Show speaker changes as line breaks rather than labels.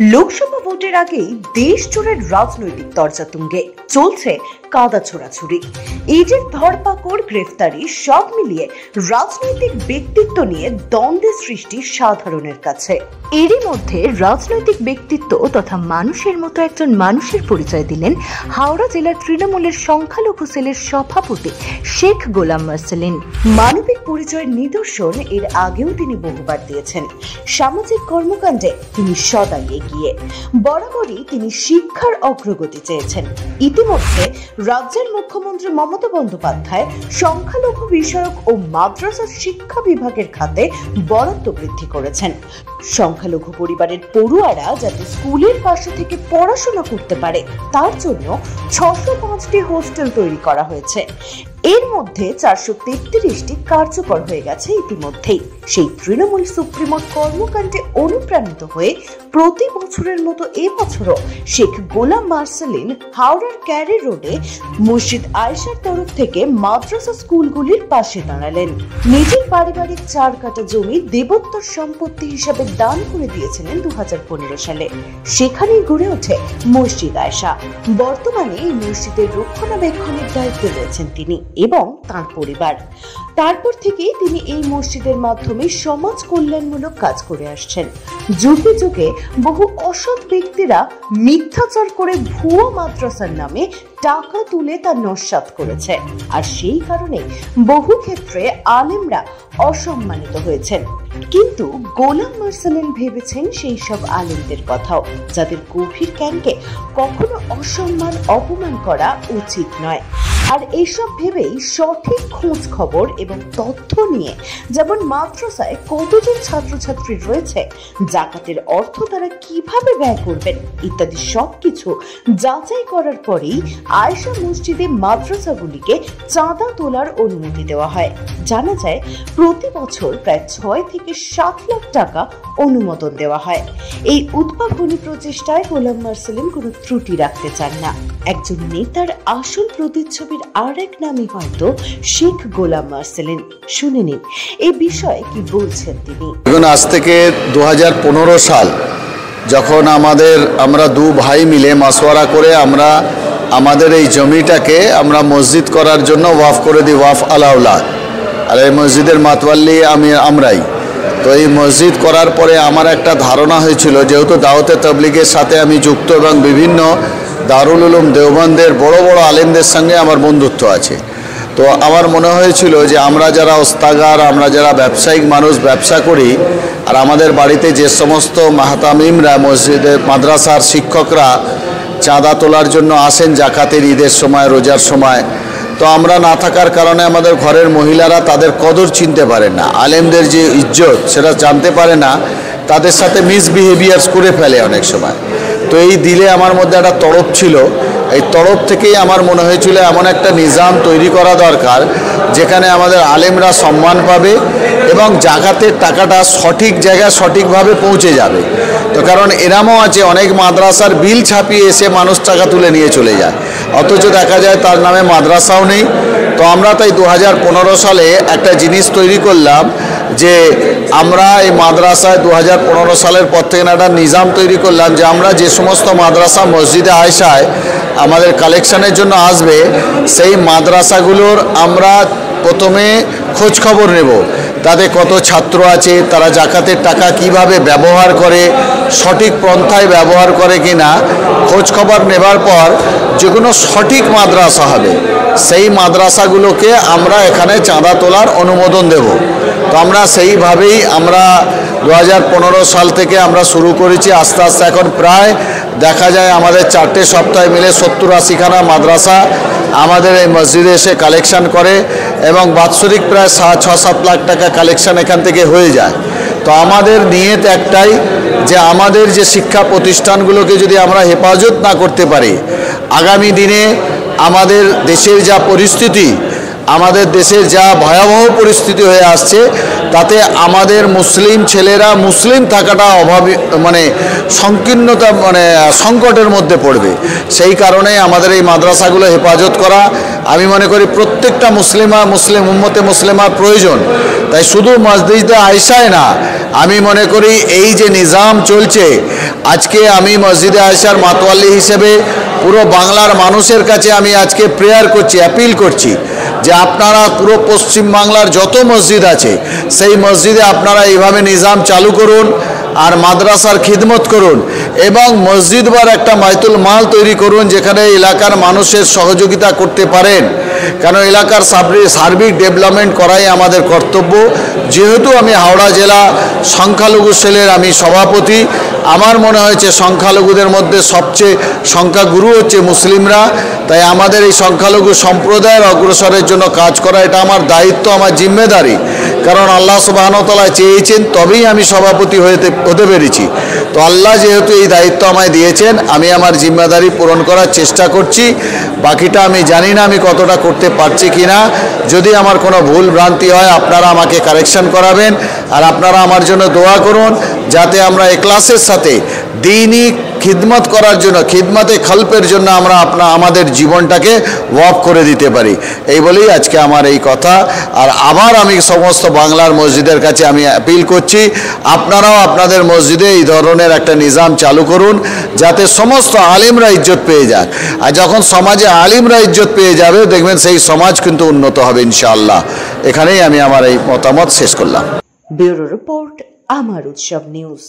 লোকসভা ভোটের আগেই দেশ জুড়ে রাজনৈতিক তরজা তুঙ্গে চলছে কাদা ছোড়াছুড়ি, ইডির ধরপাকড়, গ্রেফতারি সব মিলিয়ে রাজনৈতিক ব্যক্তিত্ব নিয়ে দ্বন্দ্বের সৃষ্টি সাধারণের কাছে। এরই মধ্যে রাজনৈতিক ব্যক্তিত্ব তথা মানুষের মতো একজন মানুষের পরিচয় দিলেন হাওড়া জেলার তৃণমূলের সংখ্যালঘু সেলের সভাপতি শেখ গোলাম মার্সেলিন। মানবিক পরিচয়ের নিদর্শন এর আগেও তিনি বহুবার দিয়েছেন। সামাজিক কর্মকাণ্ডে তিনি সদাই এগিয়ে, বরাবরই তিনি শিক্ষার অগ্রগতি চেয়েছেন। ইতিমধ্যে রাজ্যের মুখ্যমন্ত্রী মমতা বন্দ্যোপাধ্যায় সংখ্যালঘু বিষয়ক ও মাদ্রাসা শিক্ষা বিভাগের খাতে বরাদ্দ বৃদ্ধি করেছেন। সংখ্যালঘু পরিবারের পড়ুয়ারা যাতে স্কুলের পাশে থেকে পড়াশোনা করতে পারে তার জন্য 605টি হোস্টেল তৈরি করা হয়েছে। এর মধ্যে 433টি কার্যকর হয়ে গেছে ইতিমধ্যেই। সেই তৃণমূল সুপ্রিমোর কর্মকাণ্ডে অনুপ্রাণিত হয়ে প্রতি বছরের মতো এবছরও শেখ গোলাম মার্সেলিন হাওড়ার ক্যারি রোডে মসজিদ আয়েশার তরফ থেকে মাদ্রাসা স্কুলগুলির পাশে দাঁড়ালেন। নিজের পারিবারিক 4 কাঠা জমি দেবোত্তর সম্পত্তি হিসাবে দান করে দিয়েছিলেন 2015 সালে। সেখানেই গড়ে ওঠে মসজিদ আয়েশা। বর্তমানে এই মসজিদের রক্ষণাবেক্ষণের দায়িত্বে রয়েছেন তিনি এবং তার পরিবার। তারপর থেকেই তিনি এই মসজিদের মাধ্যমে সমাজ কল্যাণমূলক কাজ করে আসছেন। যুগে যুগে বহু অসৎ ব্যক্তিরা মিথ্যাচার করে ভুয়ো মাদ্রাসার নামে টাকা তুলে তা নস্যাৎ করেছে, আর সেই কারণে বহু ক্ষেত্রে আলেমরা অসম্মানিত হয়েছেন। কিন্তু গোলাম মার্সেলিন ভেবেছেন সেই সব আলেমদের কথাও, যাদের গভীর জ্ঞানকে কখনো অসম্মান অপমান করা উচিত নয়। আর এইসব ভেবেই সঠিক খোঁজ খবর এবং তথ্য নিয়ে, যেমন মাদ্রাসায় কতজন ছাত্রছাত্রী রয়েছে, জাকাতের অর্থ তারা কিভাবে ব্যয় করবেন ইত্যাদি সবকিছু যাচাই করার পরেই আয়েশা মসজিদে মাদ্রাসাগুলিকে চাঁদা তোলার অনুমতি দেওয়া হয়। জানা যায় প্রতি বছর প্রায় 6 থেকে 7 লাখ টাকা অনুমোদন দেওয়া হয়। এই উদ্ভাবনী প্রচেষ্টায় গোলাম মার্সেলিন কোনো ত্রুটি রাখতে চান না। একজন নেতার আসল প্রতিচ্ছবির আরেক নামই হয়তো শেখ গোলাম মার্সেলিন। শুনে নিন এই বিষয়ে কি বলছেন তিনি।
আজ থেকে 2015 সাল যখন আমরা 2 ভাই মিলে মাসওয়ারা করে আমাদের এই জমিটাকে আমরা মসজিদ করার জন্য ওয়াফ করে দিই, ওয়াফ আলাউলা। আর এই মসজিদের মাতওয়াল্লি আমরাই। তো এই মসজিদ করার পরে আমার একটা ধারণা হয়েছিল, যেহেতু দাওয়াতে তাবলীগের সাথে আমি যুক্ত এবং বিভিন্ন দারুল উলুম দেওবন্দের বড় বড় আলেমদের সঙ্গে আমার বন্ধুত্ব আছে, তো আমার মনে হয়েছিল যে আমরা যারা ওস্তাগার, আমরা যারা ব্যবসায়িক মানুষ ব্যবসা করি, আর আমাদের বাড়িতে যে সমস্ত মাহতামিমরা, মসজিদের মাদ্রাসার শিক্ষকরা চাঁদা তোলার জন্য আসেন জাকাতের, ঈদের সময়, রোজার সময়, তো আমরা না থাকার কারণে আমাদের ঘরের মহিলারা তাদের কদর চিনতে পারে না, আলেমদের যে ইজ্জত সেটা জানতে পারে না, তাদের সাথে মিসবিহেভিয়ার্স করে ফেলে অনেক সময়। তো এই দিলে আমার মধ্যে একটা তড়প ছিল। এই তরফ থেকেই আমার মনে হয়েছিল এমন একটা নিজাম তৈরি করা দরকার যেখানে আমাদের আলেমরা সম্মান পাবে এবং জাকাতের টাকাটা সঠিক জায়গায় সঠিকভাবে পৌঁছে যাবে। তো কারণ এরামও আছে অনেক মাদ্রাসার বিল ছাপিয়ে এসে মানুষ টাকা তুলে নিয়ে চলে যায়, অথচ দেখা যায় তার নামে মাদ্রাসাও নেই। তো আমরা তাই 2015 সালে একটা জিনিস তৈরি করলাম যে আমরা এই মাদ্রাসায় 2015 সালের পর থেকে একটা নিজাম তৈরি করলাম যে আমরা যে সমস্ত মাদ্রাসা মসজিদে আয়েশায় আমাদের কালেকশনের জন্য আসবে, সেই মাদ্রাসাগুলোর আমরা প্রথমে খোঁজ খবর নেব, তাদের কত ছাত্র আছে, তারা জাকাতের টাকা কিভাবে ব্যবহার করে, সঠিক পন্থায় ব্যবহার করে কিনা খোঁজ খবর নেবার পর যে কোনো সঠিক মাদ্রাসা হবে সেই মাদ্রাসাগুলোকে আমরা এখানে চাঁদা তোলার অনুমোদন দেব। তো আমরা সেইভাবেই আমরা 2015 সাল থেকে আমরা শুরু করেছি। আস্তে আস্তে এখন প্রায় দেখা যায় আমাদের 4টে সপ্তাহে মিলে 70-80 খানা মাদ্রাসা আমাদের এই মসজিদে এসে কালেকশন করে এবং বাৎসরিক প্রায় 6-7 লাখ টাকা কালেকশন এখান থেকে হয়ে যায়। তো আমাদের নিয়ত একটাই যে আমাদের যে শিক্ষা প্রতিষ্ঠানগুলোকে যদি আমরা হেফাজত না করতে পারি, আগামী দিনে আমাদের দেশের যা পরিস্থিতি, আমাদের দেশের যা ভয়াবহ পরিস্থিতি হয়ে আসছে, তাতে আমাদের মুসলিম ছেলেরা মুসলিম থাকাটা সংকীর্ণতা সংকটের মধ্যে পড়বে। সেই কারণে আমাদের এই মাদ্রাসাগুলো হেফাজত করা আমি মনে করি প্রত্যেকটা মুসলিম উম্মতে মুসলিমার প্রয়োজন। তাই শুধু মসজিদে আয়েশায় না, আমি মনে করি এই যে নিজাম চলছে আজকে আমি মসজিদে আয়েশার মাতোয়াল্লি হিসেবে পুরো বাংলার মানুষের কাছে আমি আজকে প্রেয়ার করছি, অ্যাপিল করছি যে আপনারা পুরো পশ্চিম বাংলার যত মসজিদ আছে সেই মসজিদে আপনারা এইভাবে নিজাম চালু করুন আর মাদ্রাসার খিদমত করুন এবং মসজিদ বার একটা বাইতুল মাল তৈরি করুন যেখানে এলাকার মানুষের সহযোগিতা করতে পারেন, কারণ এলাকার সার্বিক ডেভেলপমেন্ট করাই আমাদের কর্তব্য। যেহেতু আমি হাওড়া জেলা সংখ্যালঘু সেলের আমি সভাপতি, আমার মনে হয়েছে সংখ্যালঘুদের মধ্যে সবচেয়ে সংখ্যাগুরু হচ্ছে মুসলিমরা, তাই আমাদের এই সংখ্যালঘু সম্প্রদায়ের অগ্রসরের জন্য কাজ করা এটা আমার দায়িত্ব, আমার জিম্মেদারি। কারণ আল্লাহ সুবহানাহু ওয়া তাআলা চেয়েছেন তবেই আমি সভাপতি হতে পেরেছি। তো আল্লাহ যেহেতু এই দায়িত্ব আমায় দিয়েছেন, আমি আমার জিম্মেদারি পূরণ করার চেষ্টা করছি। বাকিটা আমি জানি না আমি কতটা করতে পারছি কিনা। যদি আমার কোনো ভুল ভ্রান্তি হয় আপনারা আমাকে কারেকশন করাবেন, আর আপনারা আমার জন্য দোয়া করুন যাতে আমরা ইখলাসের সাথে দ্বীনি খিদমত করার জন্য, খিদমতে খলপের জন্য আমরা আমাদের জীবনটাকে ওয়াক করে দিতে পারি। এই বলেই আজকে আমার এই কথা। আর আবার আমি সমস্ত বাংলার মসজিদের কাছে আমি অ্যাপিল করছি, আপনারাও আপনাদের মসজিদে এই ধরনের একটা নিজাম চালু করুন যাতে সমস্ত আলিমরা ইজ্জত পেয়ে যাক। আর যখন সমাজে আলিমরা ইজ্জত পেয়ে যাবে দেখবেন সেই সমাজ কিন্তু উন্নত হবে ইনশাআল্লাহ। এখানেই আমি আমার এই মতামত শেষ করলাম।
ব্যুরো রিপোর্ট, আমার উৎসব নিউজ।